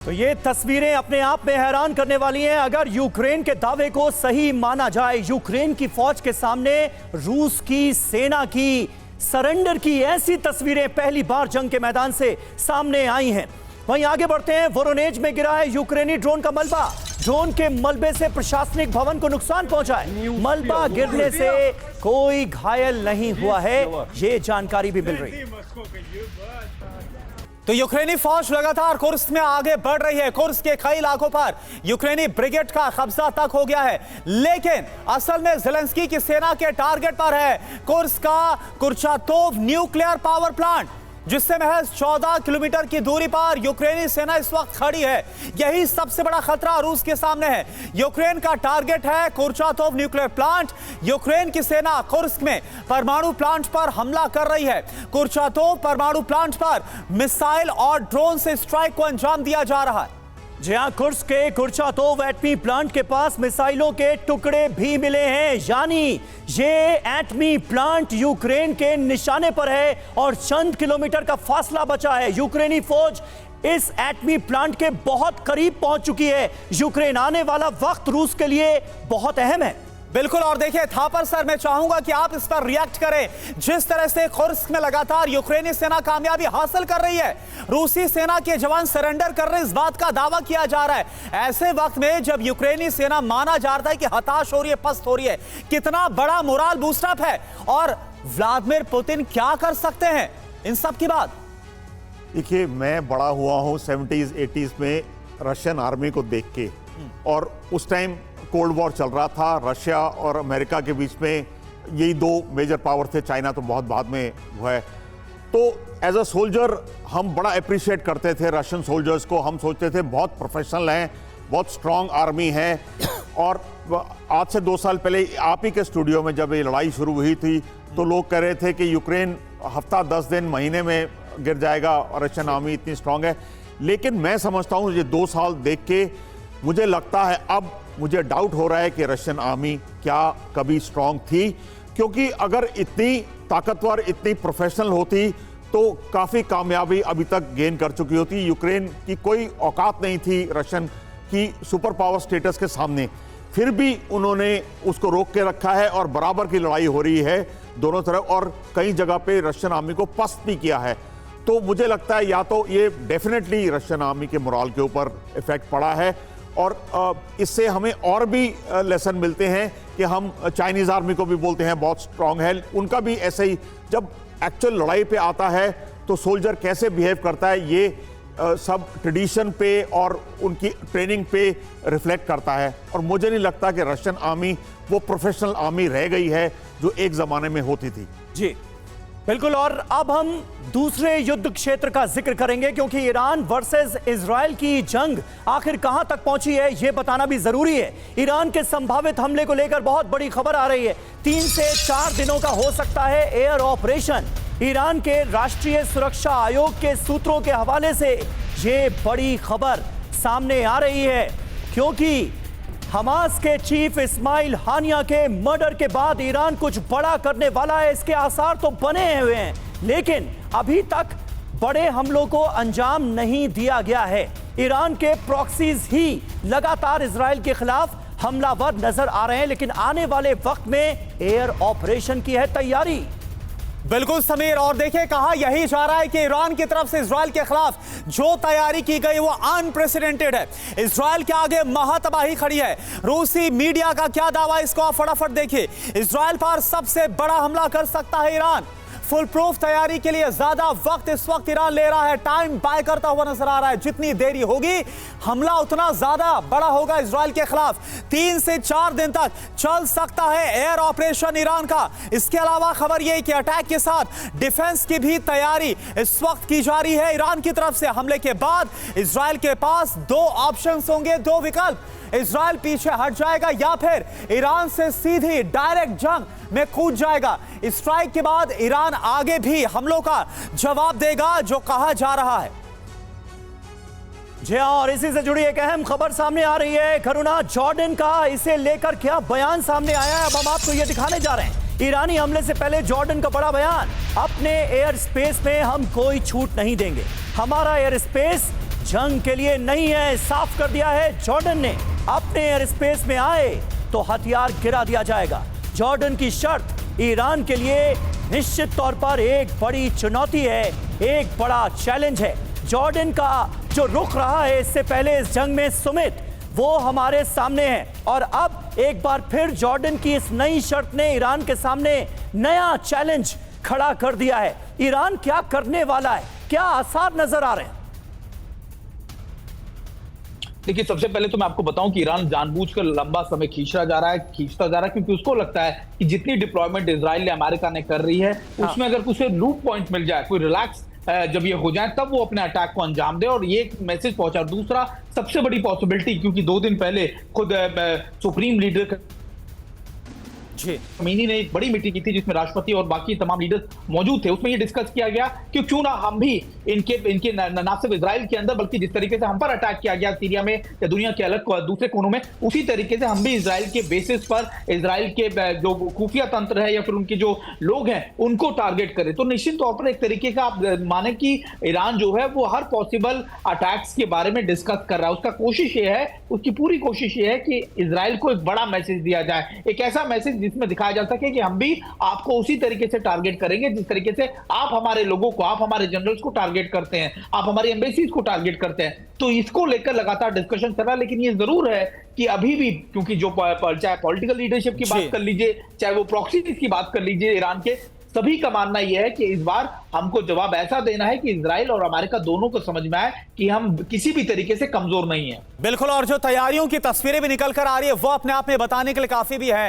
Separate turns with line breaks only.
तो ये तस्वीरें अपने आप में हैरान करने वाली हैं। अगर यूक्रेन के दावे को सही माना जाए, यूक्रेन की फौज के सामने रूस की सेना की सरेंडर की ऐसी तस्वीरें पहली बार जंग के मैदान से सामने आई हैं। वहीं आगे बढ़ते हैं, वोरोनेज में गिरा है यूक्रेनी ड्रोन का मलबा। ड्रोन के मलबे से प्रशासनिक भवन को नुकसान पहुंचा है। मलबा गिरने से कोई घायल नहीं हुआ है, ये जानकारी भी मिल रही है।
तो यूक्रेनी फौज लगातार कुर्स्क में आगे बढ़ रही है। कुर्स्क के कई इलाकों पर यूक्रेनी ब्रिगेड का कब्जा तक हो गया है, लेकिन असल में ज़ेलेंस्की की सेना के टारगेट पर है कुर्स्क का कुर्चातोव न्यूक्लियर पावर प्लांट, जिससे महज 14 किलोमीटर की दूरी पर यूक्रेनी सेना इस वक्त खड़ी है। यही सबसे बड़ा खतरा रूस के सामने है। यूक्रेन का टारगेट है कुर्चातोव न्यूक्लियर प्लांट। यूक्रेन की सेना कुर्स्क में परमाणु प्लांट पर हमला कर रही है। कुर्चातोव परमाणु प्लांट पर मिसाइल और ड्रोन से स्ट्राइक को अंजाम दिया जा रहा है।
जहां कुर्स्क के कुर्चातोव एटमी प्लांट के पास मिसाइलों के टुकड़े भी मिले हैं, यानी ये एटमी प्लांट यूक्रेन के निशाने पर है और चंद किलोमीटर का फासला बचा है। यूक्रेनी फौज इस एटमी प्लांट के बहुत करीब पहुंच चुकी है। यूक्रेन आने वाला वक्त रूस के लिए बहुत अहम है।
बिल्कुल, और देखिए थापर सर, मैं चाहूंगा कि आप इस पर रिएक्ट करें। जिस तरह से कुर्स्क में लगातार यूक्रेनी सेना कामयाबी हासिल कर रही है, रूसी सेना के जवान सरेंडर कर रहे, इस बात का दावा किया जा रहा है। ऐसे वक्त में जब यूक्रेनी सेना माना जा रहा है कि हताश हो रही है, पस्त हो रही है, कितना बड़ा मोरल बूस्टअप है और व्लादिमीर पुतिन क्या कर सकते हैं इन सब की बात।
देखिए, मैं बड़ा हुआ हूं 70s 80s में रशियन आर्मी को देख के, और उस टाइम कोल्ड वॉर चल रहा था। रशिया और अमेरिका के बीच में यही दो मेजर पावर थे, चाइना तो बहुत बाद में हुआ है। तो एज अ सोल्जर हम बड़ा अप्रिशिएट करते थे रशियन सोल्जर्स को। हम सोचते थे बहुत प्रोफेशनल हैं, बहुत स्ट्रांग आर्मी है। और आज से 2 साल पहले आप ही के स्टूडियो में जब ये लड़ाई शुरू हुई थी, तो लोग कह रहे थे कि यूक्रेन हफ्ता 10 दिन महीने में गिर जाएगा और रशियन आर्मी इतनी स्ट्रांग है। लेकिन मैं समझता हूँ ये 2 साल देख के मुझे लगता है, अब मुझे डाउट हो रहा है कि रशियन आर्मी क्या कभी स्ट्रांग थी, क्योंकि अगर इतनी ताकतवर, इतनी प्रोफेशनल होती तो काफ़ी कामयाबी अभी तक गेन कर चुकी होती। यूक्रेन की कोई औकात नहीं थी रशियन की सुपर पावर स्टेटस के सामने, फिर भी उन्होंने उसको रोक के रखा है और बराबर की लड़ाई हो रही है दोनों तरफ, और कई जगह पे रशियन आर्मी को पस्त भी किया है। तो मुझे लगता है या तो ये डेफिनेटली रशियन आर्मी के मोरल के ऊपर इफेक्ट पड़ा है, और इससे हमें और भी लेसन मिलते हैं कि हम चाइनीज़ आर्मी को भी बोलते हैं बहुत स्ट्रांग है, उनका भी ऐसे ही जब एक्चुअल लड़ाई पे आता है तो सोल्जर कैसे बिहेव करता है, ये सब ट्रेडिशन पे और उनकी ट्रेनिंग पे रिफ्लेक्ट करता है। और मुझे नहीं लगता कि रशियन आर्मी वो प्रोफेशनल आर्मी रह गई है जो एक ज़माने में होती थी।
जी बिल्कुल, और अब हम दूसरे युद्ध क्षेत्र का जिक्र करेंगे, क्योंकि ईरान वर्सेस इजराइल की जंग आखिर कहां तक पहुंची है यह बताना भी जरूरी है। ईरान के संभावित हमले को लेकर बहुत बड़ी खबर आ रही है। 3 से 4 दिनों का हो सकता है एयर ऑपरेशन। ईरान के राष्ट्रीय सुरक्षा आयोग के सूत्रों के हवाले से यह बड़ी खबर सामने आ रही है, क्योंकि हमास के चीफ इस्माइल हानिया के मर्डर के बाद ईरान कुछ बड़ा करने वाला है, इसके आसार तो बने हुए हैं, लेकिन अभी तक बड़े हमलों को अंजाम नहीं दिया गया है। ईरान के प्रॉक्सीज ही लगातार इजराइल के खिलाफ हमलावर नजर आ रहे हैं, लेकिन आने वाले वक्त में एयर ऑपरेशन की है तैयारी।
बिल्कुल समीर, और देखिए कहा यही जा रहा है कि ईरान की तरफ से इजराइल के खिलाफ जो तैयारी की गई वो अनप्रेसिडेंटेड है। इजराइल के आगे महातबाही खड़ी है। रूसी मीडिया का क्या दावा, इसको आप फटाफट देखिए। इजराइल पर सबसे बड़ा हमला कर सकता है ईरान। फुल प्रूफ तैयारी के लिए ज्यादा वक्त इस वक्त ईरान ले रहा है, टाइम बाय करता हुआ नजर आ रहा है। जितनी देरी होगी हमला उतना ज्यादा बड़ा होगा इजराइल के खिलाफ। 3 से 4 दिन तक चल सकता है एयर ऑपरेशन ईरान का। इसके अलावा खबर यह कि अटैक के साथ डिफेंस की भी तैयारी इस वक्त की जा रही है ईरान की तरफ से। हमले के बाद इजराइल के पास 2 ऑप्शंस होंगे, 2 विकल्प। इजराइल पीछे हट जाएगा या फिर ईरान से सीधी डायरेक्ट जंग में कूद जाएगा। स्ट्राइक के बाद ईरान आगे भी हमलों का जवाब देगा, जो कहा जा रहा है।
जी हां, और इसी से जुड़ी एक अहम खबर सामने आ रही है। करुणा, जॉर्डन का इसे लेकर क्या बयान सामने आया है, अब हम आपको यह दिखाने जा रहे हैं। ईरानी हमले से पहले जॉर्डन का बड़ा बयान, अपने एयर स्पेस में हम कोई छूट नहीं देंगे। हमारा एयर स्पेस जंग के लिए नहीं है, साफ कर दिया है जॉर्डन ने। अपने एयर स्पेस में आए तो हथियार गिरा दिया जाएगा। जॉर्डन की शर्त ईरान के लिए निश्चित तौर पर एक बड़ी चुनौती है, एक बड़ा चैलेंज है। जॉर्डन का जो रुख रहा है इससे पहले इस जंग में सुमित, वो हमारे सामने है। और अब एक बार फिर जॉर्डन की इस नई शर्त ने ईरान के सामने नया चैलेंज खड़ा कर दिया है। ईरान क्या करने वाला है, क्या आसार नजर आ रहे हैं?
देखिए, सबसे पहले तो मैं आपको बताऊं कि ईरान जानबूझकर लंबा समय खींचता जा रहा है क्योंकि उसको लगता है कि जितनी डिप्लॉयमेंट इजराइल ने अमेरिका ने कर रही है उसमें अगर कुछ लूप पॉइंट मिल जाए, कोई रिलैक्स जब ये हो जाए तब वो अपने अटैक को अंजाम दे और ये मैसेज पहुंचा। दूसरा सबसे बड़ी पॉसिबिलिटी, क्योंकि 2 दिन पहले खुद सुप्रीम लीडर खमीनी ने एक बड़ी मीटिंग की थी जिसमें राष्ट्रपति और बाकी तमाम लीडर्स मौजूद थे। उसमें ये डिस्कस किया गया कि क्यों ना हम भी इनके ना सिर्फ इजराइल के अंदर बल्कि जिस तरीके से हम पर अटैक किया गया सीरिया में या दुनिया के अलग दूसरे कोनों में, उसी तरीके से हम भी इजराइल के बेसिस पर इजराइल के जो खुफिया तंत्र है या फिर उनके जो लोग हैं उनको टारगेट करें। तो निश्चित तौर पर एक तरीके का आप माने कि ईरान जो है वो हर पॉसिबल अटैक्स के बारे में डिस्कस कर रहा है। उसका कोशिश ये है, उसकी पूरी कोशिश ये है कि इजराइल को एक बड़ा मैसेज दिया जाए, एक ऐसा मैसेज जिसमें दिखाया जा सके कि हम भी आपको उसी तरीके से टारगेट करेंगे जिस तरीके से आप हमारे लोगों को, आप हमारे जनरल्स को टारगेट करते हैं, आप हमारी एम्बेसीज को टारगेट करते हैं। तो इसको लेकर लगातार डिस्कशन चल रहा है। लेकिन ये जरूर है कि अभी भी, क्योंकि जो चाहे पॉलिटिकल लीडरशिप की बात कर लीजिए, चाहे वो प्रॉक्सीज की बात कर लीजिए, ईरान के सभी का मानना यह है कि इस बार हमको जवाब ऐसा देना है कि इजराइल और अमेरिका दोनों को समझ में आए कि हम किसी भी तरीके से कमजोर नहीं है।
बिल्कुल, और जो तैयारियों की तस्वीरें भी निकल कर आ रही है वो अपने आप में बताने के लिए काफी भी है।